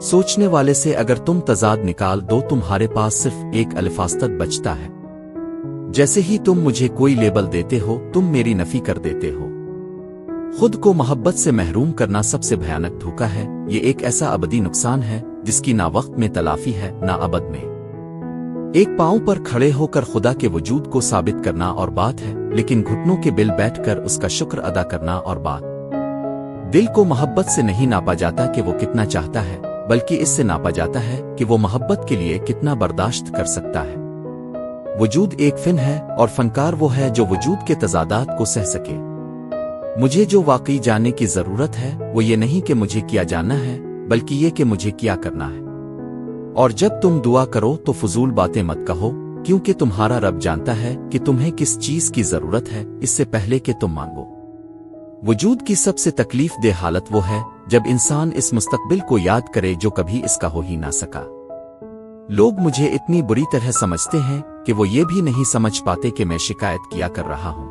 सोचने वाले से अगर तुम तजाद निकाल दो तुम्हारे पास सिर्फ एक अल्फास्तत बचता है। जैसे ही तुम मुझे कोई लेबल देते हो तुम मेरी नफी कर देते हो। खुद को मोहब्बत से महरूम करना सबसे भयानक धोखा है। ये एक ऐसा अबदी नुकसान है जिसकी ना वक्त में तलाफी है ना अबद में। एक पांव पर खड़े होकर खुदा के वजूद को साबित करना और बात है, लेकिन घुटनों के बिल बैठकर उसका शुक्र अदा करना और बात। दिल को मोहब्बत से नहीं नापा जाता कि वो कितना चाहता है, बल्कि इससे नापा जाता है कि वो मोहब्बत के लिए कितना बर्दाश्त कर सकता है। वजूद एक फिन है और फनकार वो है जो वजूद के तजादात को सह सके। मुझे जो वाकई जानने की जरूरत है वो ये नहीं कि मुझे क्या जानना है, बल्कि ये कि मुझे क्या करना है। और जब तुम दुआ करो तो फजूल बातें मत कहो, क्योंकि तुम्हारा रब जानता है कि तुम्हें किस चीज की जरूरत है इससे पहले कि तुम मांगो। वजूद की सबसे तकलीफ दे हालत वो है जब इंसान इस मुस्तकबिल को याद करे जो कभी इसका हो ही ना सका। लोग मुझे इतनी बुरी तरह समझते हैं कि वो ये भी नहीं समझ पाते कि मैं शिकायत किया कर रहा हूं।